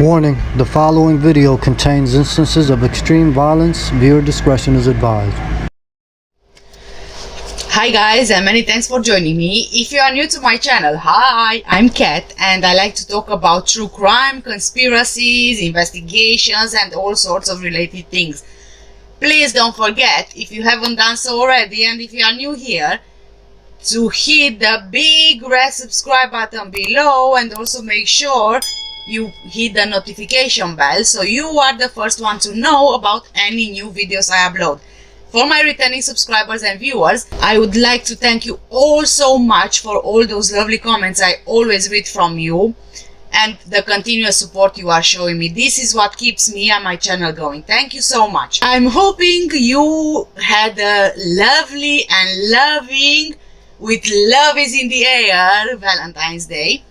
Warning, the following video contains instances of extreme violence. Viewer discretion is advised. Hi guys, and many thanks for joining me. If you are new to my channel, hi, I'm Kat and I like to talk about true crime, conspiracies, investigations and all sorts of related things. Please don't forget, if you haven't done so already and if you are new here, to hit the big red subscribe button below and also make sure you hit the notification bell so you are the first one to know about any new videos I upload. For my returning subscribers and viewers, I would like to thank you all so much for all those lovely comments I always read from you and the continuous support you are showing me. This is what keeps me and my channel going. Thank you so much. I'm hoping you had a lovely and loving, with love is in the air, Valentine's Day.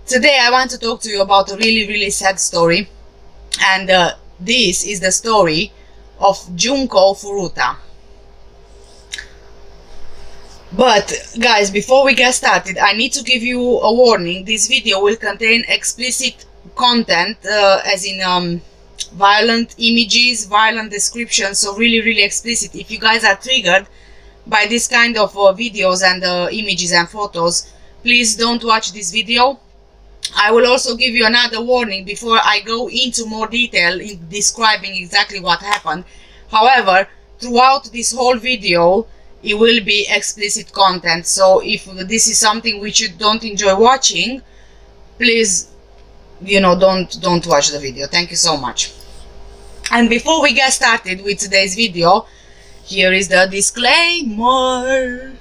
Today I want to talk to you about a really sad story, and this is the story of Junko Furuta. But guys, before we get started, I need to give you a warning. This video will contain explicit content, as in violent images, violent descriptions, so really explicit. If you guys are triggered by this kind of videos and images and photos, please don't watch this video. I will also give you another warning before I go into more detail in describing exactly what happened. However, throughout this whole video, it will be explicit content. So if this is something which you don't enjoy watching, please, don't watch the video. Thank you so much. And before we get started with today's video, here is the disclaimer.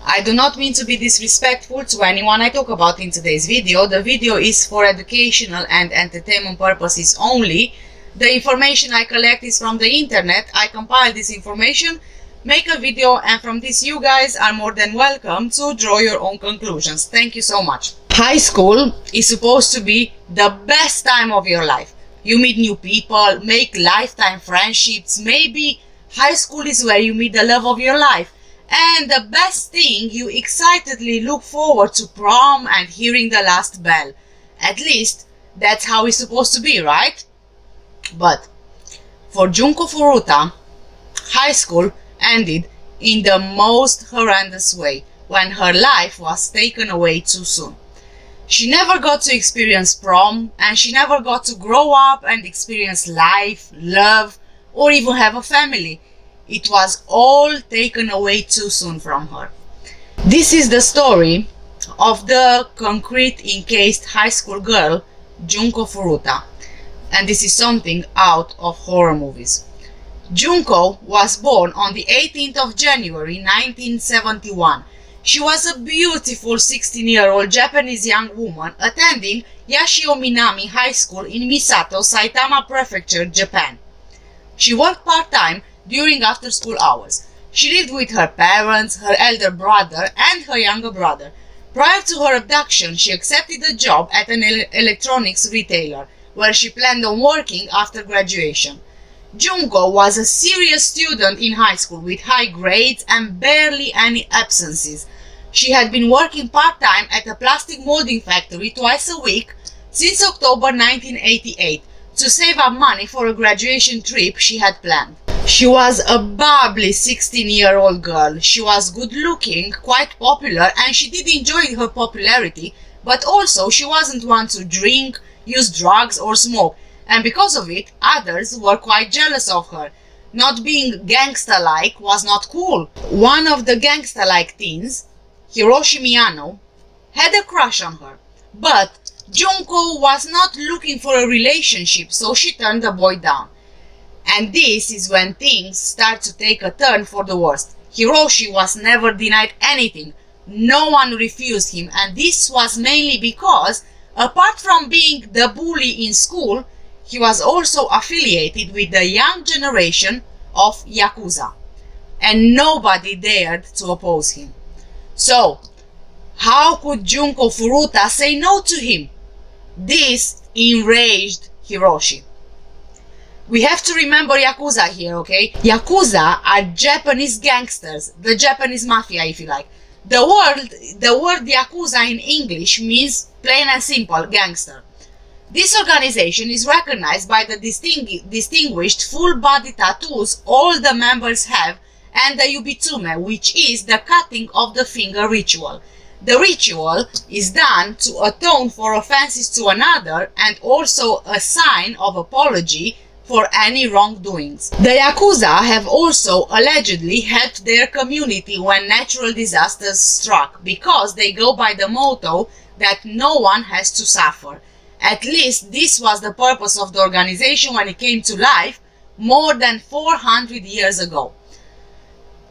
I do not mean to be disrespectful to anyone I talk about in today's video. The video is for educational and entertainment purposes only. The information I collect is from the internet. I compile this information, make a video, and from this you guys are more than welcome to draw your own conclusions. Thank you so much. High school is supposed to be the best time of your life. You meet new people, make lifetime friendships. Maybe high school is where you meet the love of your life. And the best thing, you excitedly look forward to prom and hearing the last bell. At least, that's how it's supposed to be, right? But for Junko Furuta, high school ended in the most horrendous way, when her life was taken away too soon. She never got to experience prom, and she never got to grow up and experience life, love, or even have a family. It was all taken away too soon from her. This is the story of the concrete-encased high school girl, Junko Furuta. And this is something out of horror movies. Junko was born on the 18th of January 1971. She was a beautiful 16-year-old Japanese young woman attending Yashio Minami High School in Misato, Saitama Prefecture, Japan. She worked part-time during after-school hours. She lived with her parents, her elder brother, and her younger brother. Prior to her abduction, she accepted a job at an electronics retailer, where she planned on working after graduation. Junko was a serious student in high school with high grades and barely any absences. She had been working part-time at a plastic molding factory twice a week since October 1988 to save up money for a graduation trip she had planned. She was a bubbly 16-year-old girl. She was good-looking, quite popular, and she did enjoy her popularity, but also she wasn't one to drink, use drugs, or smoke, and because of it, others were quite jealous of her. Not being gangster-like was not cool. One of the gangster-like teens, Hiroshi Miyano, had a crush on her, but Junko was not looking for a relationship, so she turned the boy down. And this is when things start to take a turn for the worst. Hiroshi was never denied anything. No one refused him, and this was mainly because, apart from being the bully in school, he was also affiliated with the young generation of Yakuza, and nobody dared to oppose him. So, how could Junko Furuta say no to him? This enraged Hiroshi. We have to remember Yakuza here, okay? Yakuza are Japanese gangsters, the Japanese mafia if you like. The word Yakuza in English means plain and simple gangster. This organization is recognized by the distinguished full-body tattoos all the members have and the yubitsume, which is the cutting of the finger ritual. The ritual is done to atone for offenses to another and also a sign of apology for any wrongdoings. The Yakuza have also allegedly helped their community when natural disasters struck, because they go by the motto that no one has to suffer. At least this was the purpose of the organization when it came to life more than 400 years ago.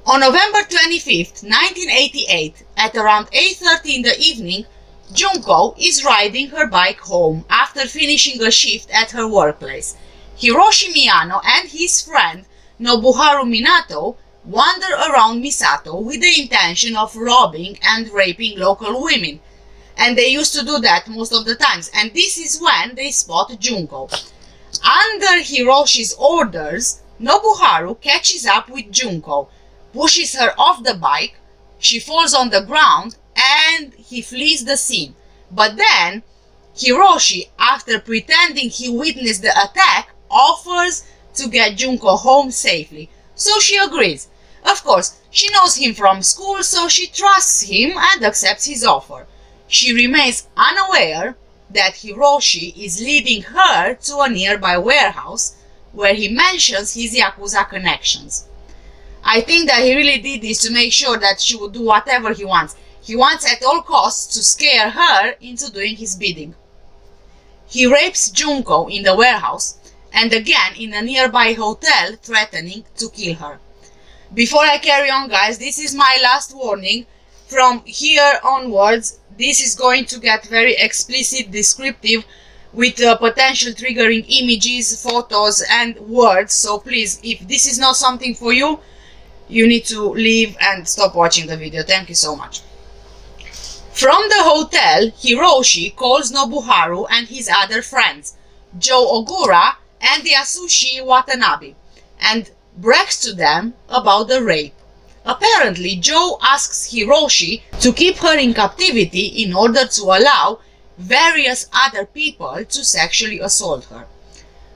On November 25th, 1988, at around 8:30 in the evening, Junko is riding her bike home after finishing a shift at her workplace. Hiroshi Miyano and his friend Nobuharu Minato wander around Misato with the intention of robbing and raping local women. And they used to do that most of the times. And this is when they spot Junko. Under Hiroshi's orders, Nobuharu catches up with Junko, pushes her off the bike, she falls on the ground, and he flees the scene. But then, Hiroshi, after pretending he witnessed the attack, offers to get Junko home safely. So she agrees. Of course, she knows him from school, so she trusts him and accepts his offer. She remains unaware that Hiroshi is leading her to a nearby warehouse where he mentions his Yakuza connections. I think that he really did this to make sure that she would do whatever he wants. He wants at all costs to scare her into doing his bidding. He rapes Junko in the warehouse and again in a nearby hotel, threatening to kill her. Before I carry on, guys, this is my last warning. From here onwards, this is going to get very explicit, descriptive, with potential triggering images, photos, and words. So please, if this is not something for you, you need to leave and stop watching the video. Thank you so much. From the hotel, Hiroshi calls Nobuharu and his other friends, Joe Ogura and Yasushi Watanabe, and brags to them about the rape. Apparently, Joe asks Hiroshi to keep her in captivity in order to allow various other people to sexually assault her.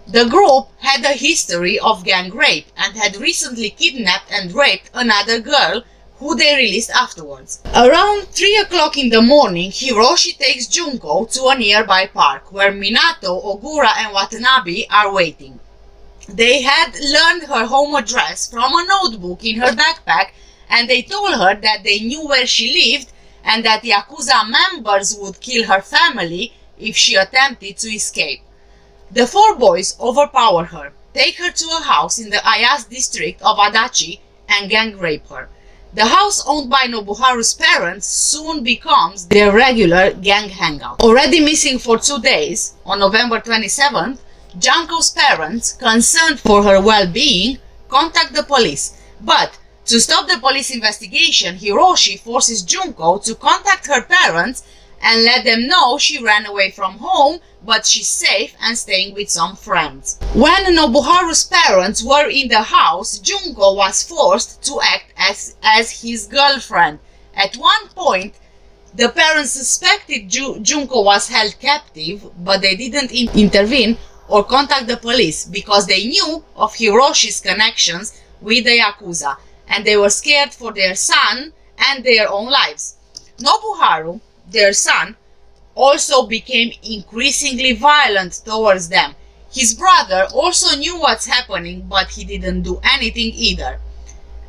The group had a history of gang rape and had recently kidnapped and raped another girl who they released afterwards. Around 3 o'clock in the morning, Hiroshi takes Junko to a nearby park where Minato, Ogura and Watanabe are waiting. They had learned her home address from a notebook in her backpack, and they told her that they knew where she lived and that Yakuza members would kill her family if she attempted to escape. The four boys overpower her, take her to a house in the Ayase district of Adachi, and gang rape her. The house owned by Nobuharu's parents soon becomes their regular gang hangout. Already missing for 2 days, on November 27th, Junko's parents, concerned for her well-being, contact the police. But to stop the police investigation, Hiroshi forces Junko to contact her parents and let them know she ran away from home, but she's safe and staying with some friends. When Nobuharu's parents were in the house, Junko was forced to act as his girlfriend. At one point, the parents suspected Junko was held captive, but they didn't intervene or contact the police because they knew of Hiroshi's connections with the Yakuza, and they were scared for their son and their own lives. Nobuharu, their son, also became increasingly violent towards them. His brother also knew what's happening, but he didn't do anything either.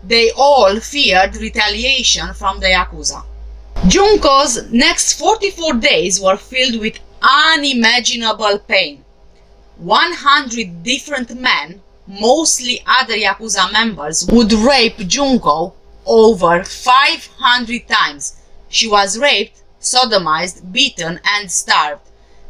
They all feared retaliation from the Yakuza. Junko's next 44 days were filled with unimaginable pain. 100 different men, mostly other Yakuza members, would rape Junko over 500 times. She was raped, sodomized, beaten, and starved.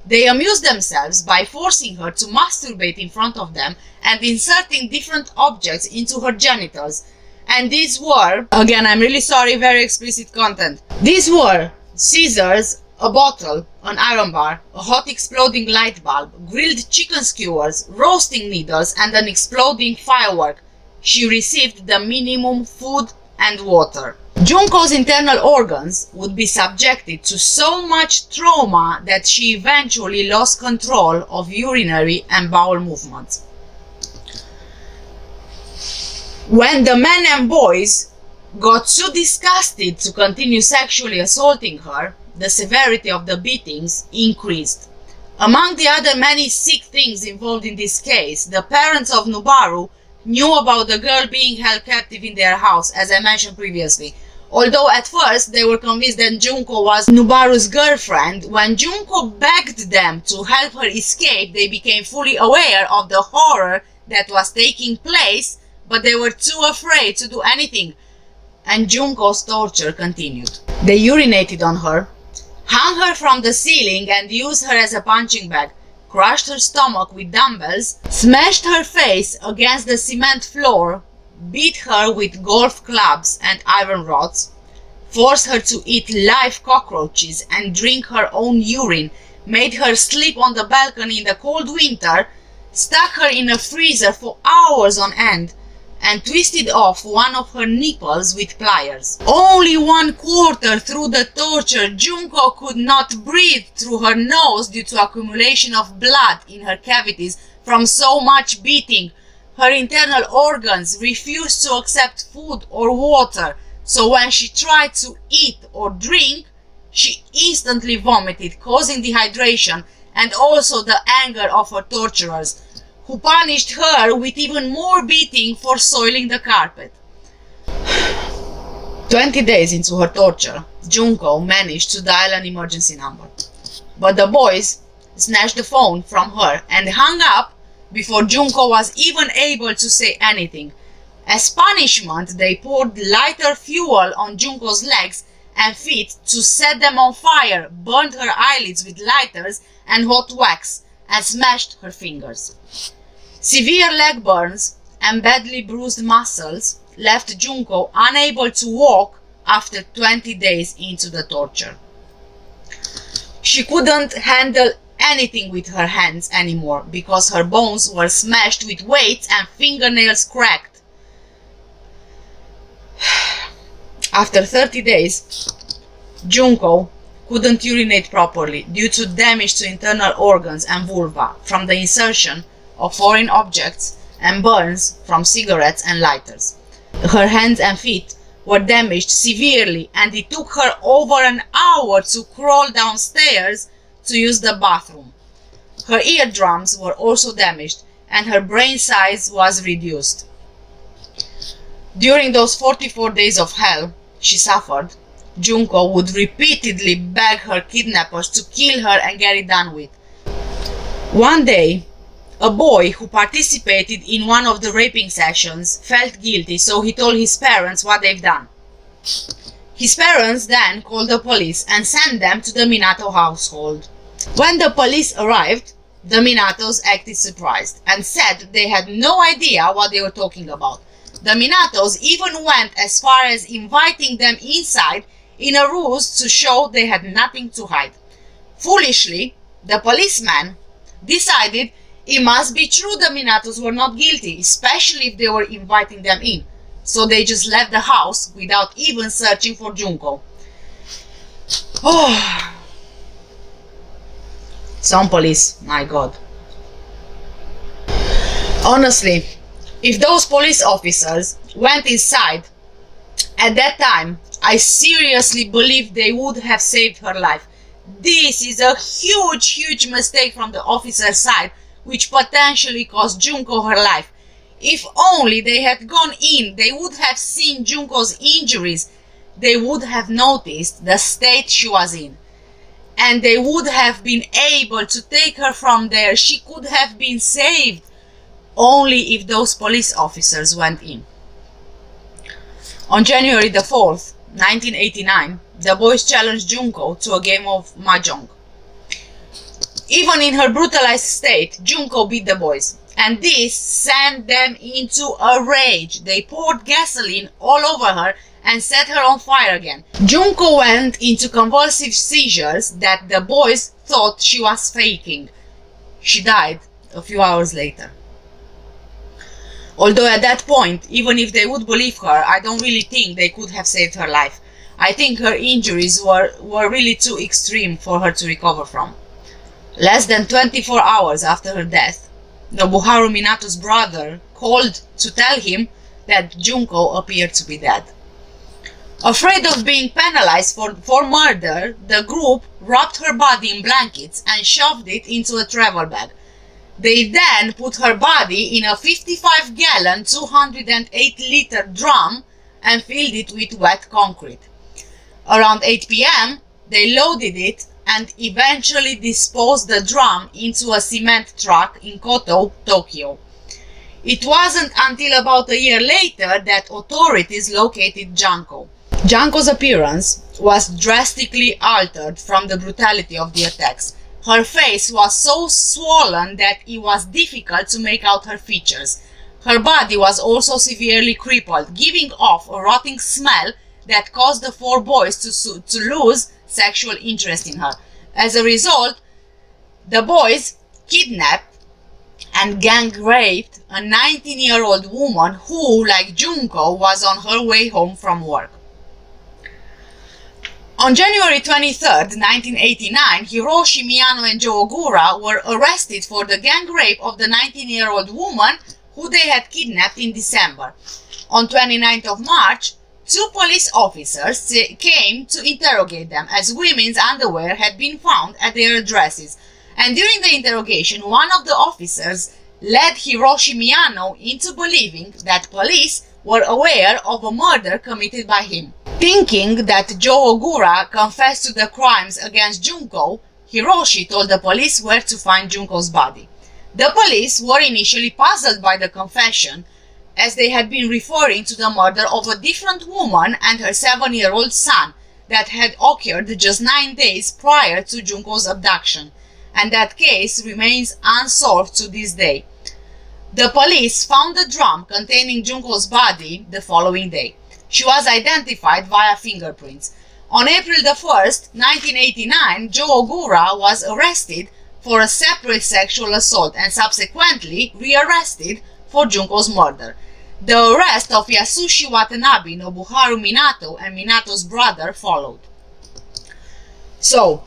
They amused themselves by forcing her to masturbate in front of them and inserting different objects into her genitals. And these were, again, I'm really sorry, very explicit content. These were scissors, a bottle, an iron bar, a hot exploding light bulb, grilled chicken skewers, roasting needles, and an exploding firework. She received the minimum food and water. Junko's internal organs would be subjected to so much trauma that she eventually lost control of urinary and bowel movements. When the men and boys got too disgusted to continue sexually assaulting her, the severity of the beatings increased. Among the other many sick things involved in this case, the parents of Nubaru knew about the girl being held captive in their house, as I mentioned previously. Although at first they were convinced that Junko was Nubaru's girlfriend, when Junko begged them to help her escape, they became fully aware of the horror that was taking place, but they were too afraid to do anything, and Junko's torture continued. They urinated on her, hung her from the ceiling and used her as a punching bag, crushed her stomach with dumbbells, smashed her face against the cement floor, beat her with golf clubs and iron rods, forced her to eat live cockroaches and drink her own urine, made her sleep on the balcony in the cold winter, stuck her in a freezer for hours on end, and twisted off one of her nipples with pliers. Only 1/4 through the torture, Junko could not breathe through her nose due to accumulation of blood in her cavities from so much beating. Her internal organs refused to accept food or water, so when she tried to eat or drink, she instantly vomited, causing dehydration and also the anger of her torturers, who punished her with even more beating for soiling the carpet. 20 days into her torture, Junko managed to dial an emergency number, but the boys snatched the phone from her and hung up before Junko was even able to say anything. As punishment, they poured lighter fuel on Junko's legs and feet to set them on fire, burned her eyelids with lighters and hot wax, and smashed her fingers. Severe leg burns and badly bruised muscles left Junko unable to walk after 20 days into the torture. She couldn't handle anything with her hands anymore because her bones were smashed with weights and fingernails cracked. After 30 days, Junko couldn't urinate properly due to damage to internal organs and vulva from the insertion of foreign objects and burns from cigarettes and lighters. Her hands and feet were damaged severely, and it took her over an hour to crawl downstairs to use the bathroom. Her eardrums were also damaged, and her brain size was reduced. During those 44 days of hell she suffered, Junko would repeatedly beg her kidnappers to kill her and get it done with. One day, a boy who participated in one of the raping sessions felt guilty, so he told his parents what they've done. His parents then called the police and sent them to the Minato household. When the police arrived, the Minatos acted surprised and said they had no idea what they were talking about. The Minatos even went as far as inviting them inside in a ruse to show they had nothing to hide. Foolishly, the policeman decided it must be true the Minatos were not guilty, especially if they were inviting them in. So they just left the house without even searching for Junko. Oh, some police, my God. Honestly, if those police officers went inside at that time, I seriously believe they would have saved her life. This is a huge mistake from the officer's side, which potentially cost Junko her life. If only they had gone in, they would have seen Junko's injuries. They would have noticed the state she was in. And they would have been able to take her from there. She could have been saved. Only if those police officers went in. On January the 4th, 1989, the boys challenged Junko to a game of mahjong. Even in her brutalized state, Junko beat the boys, and this sent them into a rage. They poured gasoline all over her and set her on fire again. Junko went into convulsive seizures that the boys thought she was faking. She died a few hours later. Although at that point, even if they would believe her, I don't really think they could have saved her life. I think her injuries were really too extreme for her to recover from. Less than 24 hours after her death, Nobuharu Minato's brother called to tell him that Junko appeared to be dead. Afraid of being penalized for murder, the group wrapped her body in blankets and shoved it into a travel bag. They then put her body in a 55-gallon, 208-liter drum and filled it with wet concrete. Around 8 p.m., they loaded it and eventually disposed the drum into a cement truck in Koto, Tokyo. It wasn't until about a year later that authorities located Junko. Junko's appearance was drastically altered from the brutality of the attacks. Her face was so swollen that it was difficult to make out her features. Her body was also severely crippled, giving off a rotting smell that caused the 4 boys to lose sexual interest in her. As a result, the boys kidnapped and gang raped a 19-year-old woman who, like Junko, was on her way home from work. On January 23, 1989, Hiroshi Miyano and Joe Ogura were arrested for the gang rape of the 19-year-old woman who they had kidnapped in December. On 29th of March, 2 police officers came to interrogate them as women's underwear had been found at their addresses, and during the interrogation, one of the officers led Hiroshi Miyano into believing that police were aware of a murder committed by him. Thinking that Joe Ogura confessed to the crimes against Junko, Hiroshi told the police where to find Junko's body. The police were initially puzzled by the confession, as they had been referring to the murder of a different woman and her 7-year-old son that had occurred just 9 days prior to Junko's abduction, and that case remains unsolved to this day. The police found the drum containing Junko's body the following day. She was identified via fingerprints. On April 1, 1989, Joe Ogura was arrested for a separate sexual assault and subsequently rearrested for Junko's murder. The arrest of Yasushi Watanabe, Nobuharu Minato, and Minato's brother followed. So,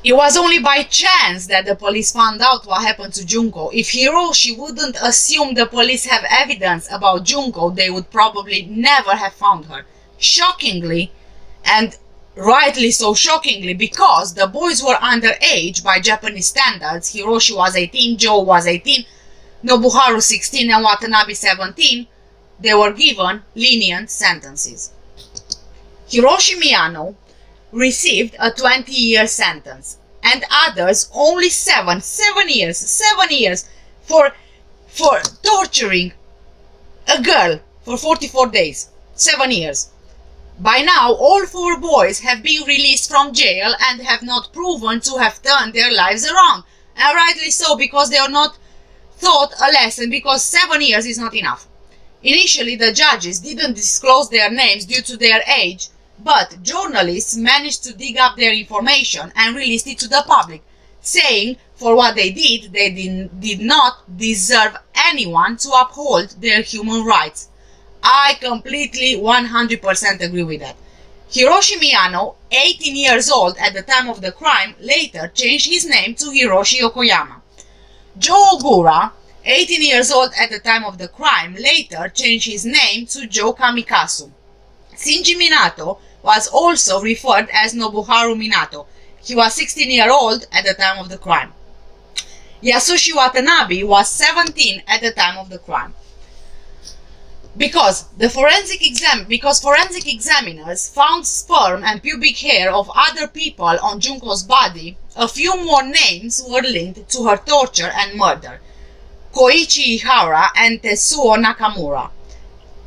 it was only by chance that the police found out what happened to Junko. If Hiroshi wouldn't assume the police have evidence about Junko, they would probably never have found her. Shockingly, and rightly so shockingly, because the boys were underage by Japanese standards. Hiroshi was 18, Joe was 18, Nobuharu 16 and Watanabe 17, they were given lenient sentences. Hiroshi Miyano received a 20-year sentence, and others only 7 years for torturing a girl for 44 days. 7 years. By now, all 4 boys have been released from jail and have not proven to have turned their lives around. And rightly so, because they are not taught a lesson, because 7 years is not enough. Initially, the judges didn't disclose their names due to their age, but journalists managed to dig up their information and released it to the public, saying for what they did not deserve anyone to uphold their human rights. I completely 100% agree with that. Hiroshi Miyano, 18 years old at the time of the crime, later changed his name to Hiroshi Yokoyama. Joe Ogura, 18 years old at the time of the crime, later changed his name to Joe Kamikazu. Shinji Minato was also referred as Nobuharu Minato. He was 16 years old at the time of the crime. Yasushi Watanabe was 17 at the time of the crime. Because forensic examiners found sperm and pubic hair of other people on Junko's body, a few more names were linked to her torture and murder: Koichi Ihara and Tetsuo Nakamura.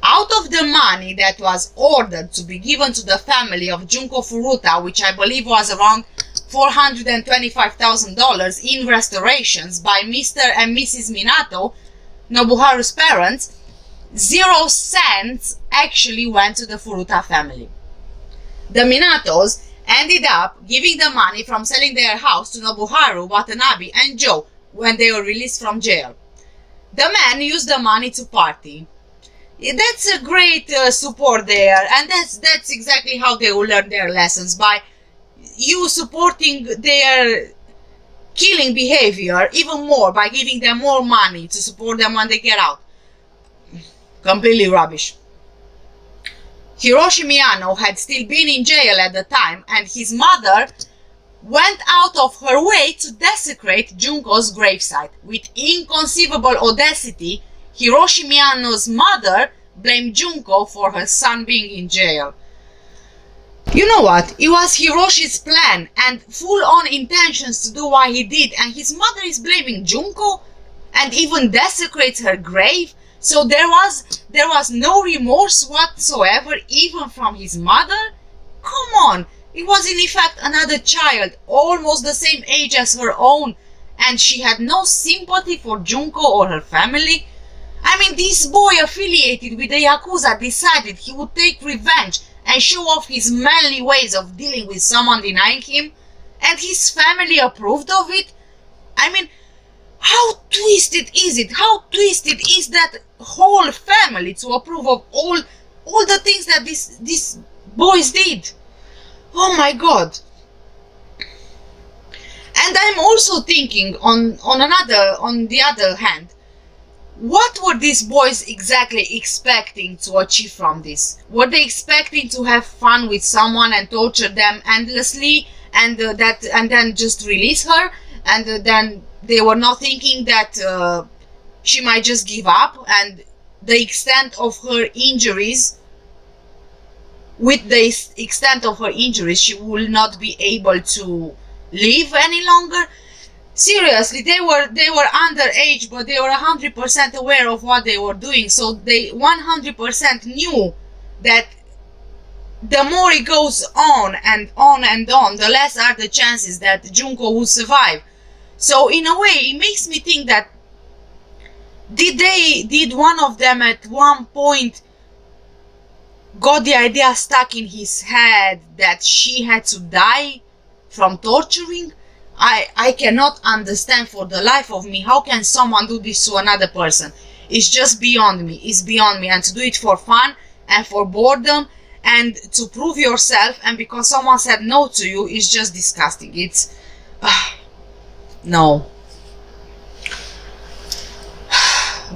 Out of the money that was ordered to be given to the family of Junko Furuta, which I believe was around $425,000 in restorations by Mr. and Mrs. Minato, Nobuharu's parents, 0 cents actually went to the Furuta family. The Minatos ended up giving the money from selling their house to Nobuharu, Watanabe, and Joe when they were released from jail. The men use the money to party. That's a great support there, and that's exactly how they will learn their lessons, by you supporting their killing behavior even more, by giving them more money to support them when they get out. Completely rubbish. Hiroshi Miyano had still been in jail at the time, and his mother went out of her way to desecrate Junko's gravesite. With inconceivable audacity, Hiroshi Miyano's mother blamed Junko for her son being in jail. You know what? It was Hiroshi's plan and full-on intentions to do what he did, and his mother is blaming Junko and even desecrates her grave. So there was no remorse whatsoever, even from his mother? Come on! It was in effect another child, almost the same age as her own, and she had no sympathy for Junko or her family? I mean, this boy affiliated with the Yakuza decided he would take revenge and show off his manly ways of dealing with someone denying him, and his family approved of it? I mean, how twisted is it? How twisted is that whole family to approve of all the things that these boys did? Oh my god. And I'm also thinking on the other hand, what were these boys exactly expecting to achieve from this? Were they expecting to have fun with someone and torture them endlessly and then just release her, and then they were not thinking that she might just give up, and the extent of her injuries, with the extent of her injuries, she will not be able to live any longer? Seriously, they were underage, but they were 100% aware of what they were doing, so they 100% knew that the more it goes on and on and on, the less are the chances that Junko will survive. So in a way, it makes me think that did one of them at one point got the idea stuck in his head that she had to die from torturing? I cannot understand for the life of me, how can someone do this to another person? It's just beyond me. It's beyond me. And to do it for fun and for boredom and to prove yourself, and because someone said no to you, is just disgusting. It's no.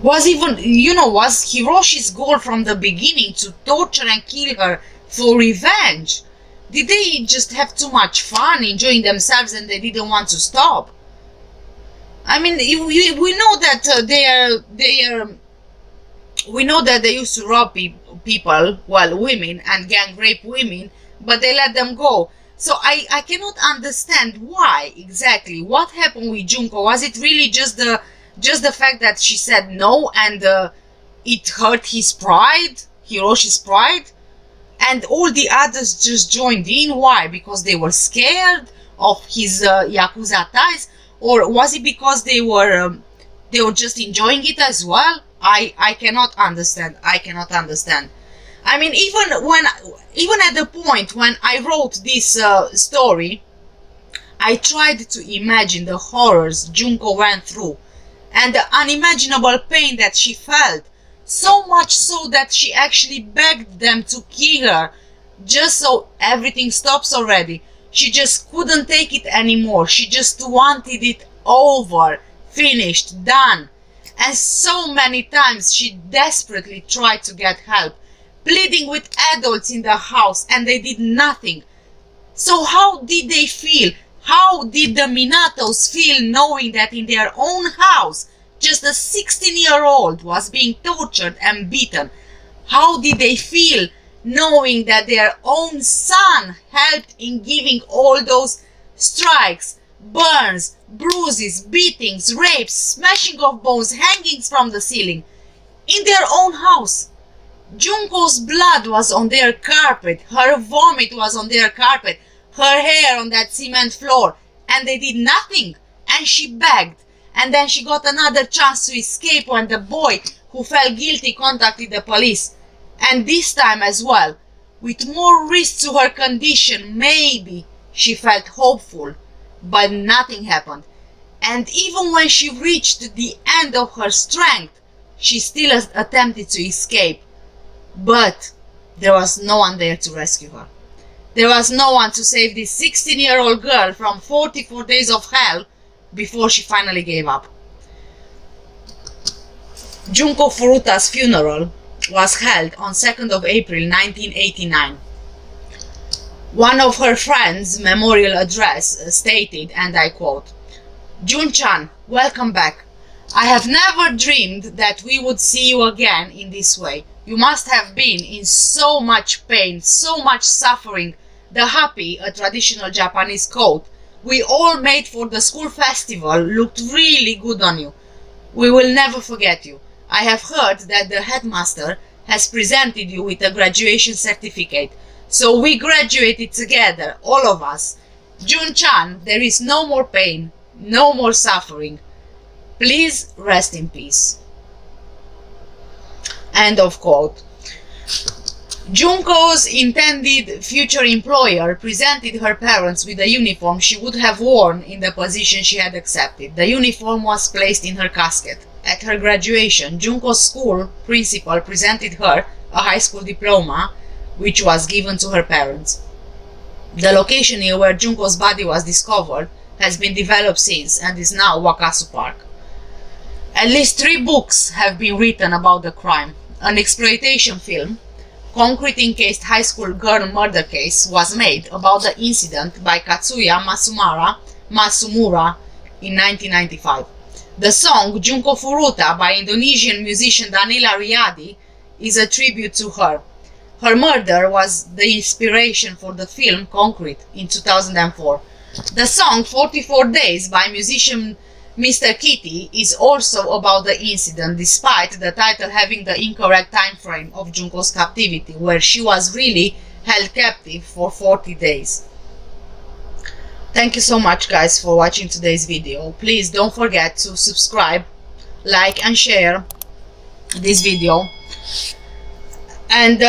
Was Hiroshi's goal from the beginning to torture and kill her for revenge? Did they just have too much fun enjoying themselves and they didn't want to stop? I mean, we know that we know that they used to rob people, well, women, and gang rape women, but they let them go. So I cannot understand why exactly. What happened with Junko? Was it really just the fact that she said no and it hurt his pride, Hiroshi's pride? And all the others just joined in? Why? Because they were scared of his Yakuza ties? Or was it because they were just enjoying it as well? I cannot understand. I cannot understand. I mean, even at the point when I wrote this story, I tried to imagine the horrors Junko went through and the unimaginable pain that she felt. So much so that she actually begged them to kill her, just so everything stops already. She just couldn't take it anymore. She just wanted it over, finished, done. And so many times she desperately tried to get help, pleading with adults in the house, and they did nothing. So how did they feel? How did the Minatos feel knowing that in their own house just a 16-year-old was being tortured and beaten? How did they feel knowing that their own son helped in giving all those strikes, burns, bruises, beatings, rapes, smashing of bones, hangings from the ceiling in their own house? Junko's blood was on their carpet, her vomit was on their carpet, her hair on that cement floor, and they did nothing. And she begged. And then she got another chance to escape when the boy who felt guilty contacted the police. And this time as well, with more risk to her condition, maybe she felt hopeful. But nothing happened. And even when she reached the end of her strength, she still attempted to escape. But there was no one there to rescue her. There was no one to save this 16-year-old girl from 44 days of hell before she finally gave up. Junko Furuta's funeral was held on 2nd of April 1989. One of her friends' memorial address stated, and I quote, "Jun-chan, welcome back. I have never dreamed that we would see you again in this way. You must have been in so much pain, so much suffering. The happy, a traditional Japanese coat we all made for the school festival looked really good on you. We will never forget you. I have heard that the headmaster has presented you with a graduation certificate. So we graduated together, all of us. Jun-chan, there is no more pain, no more suffering. Please rest in peace." End of quote. Junko's intended future employer presented her parents with a uniform she would have worn in the position she had accepted. The uniform was placed in her casket. At her graduation, Junko's school principal presented her a high school diploma, which was given to her parents. The location near where Junko's body was discovered has been developed since and is now Wakasu Park. At least 3 books have been written about the crime. An exploitation film, Concrete-encased high school girl murder case, was made about the incident by Katsuya Masumura in 1995. The song Junko Furuta by Indonesian musician Danila Riyadi is a tribute to her. Her murder was the inspiration for the film Concrete in 2004. The song 44 Days by musician Mr. Kitty is also about the incident, despite the title having the incorrect time frame of Junko's captivity, where she was really held captive for 40 days. Thank you so much, guys, for watching today's video. Please don't forget to subscribe, like and share this video. And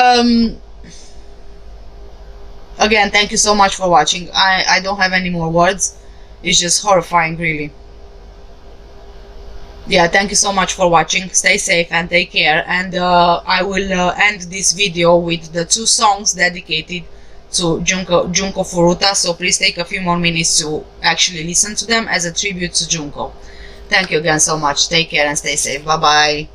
again, thank you so much for watching. I don't have any more words. It's just horrifying, really. Yeah, thank you so much for watching. Stay safe and take care. And I will end this video with the 2 songs dedicated to Junko Furuta. So please take a few more minutes to actually listen to them as a tribute to Junko. Thank you again so much. Take care and stay safe. Bye bye.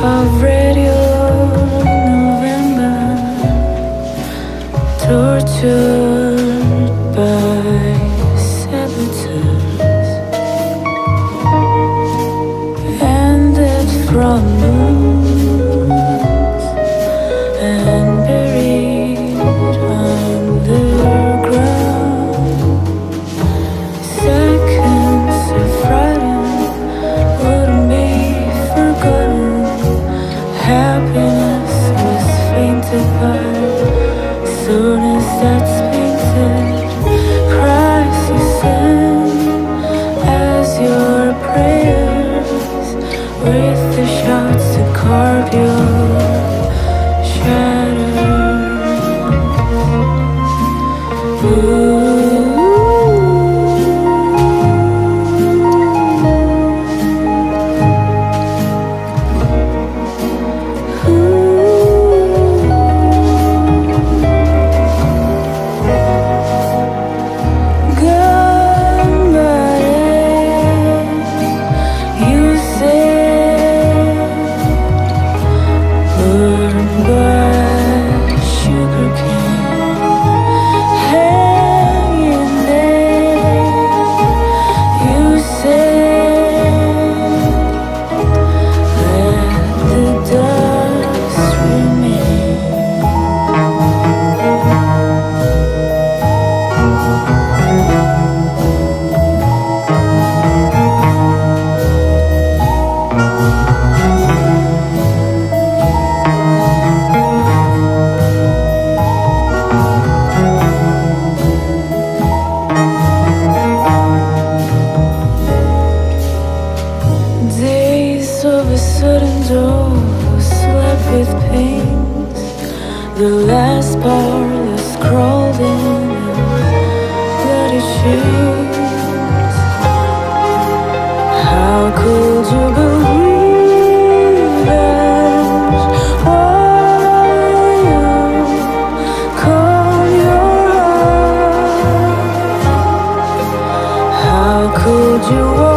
Of radio November, tortured by saboteurs, and sudden door slept with pains. The last parlors crawled in bloody sheets. How could you believe that? Why you call your own? How could you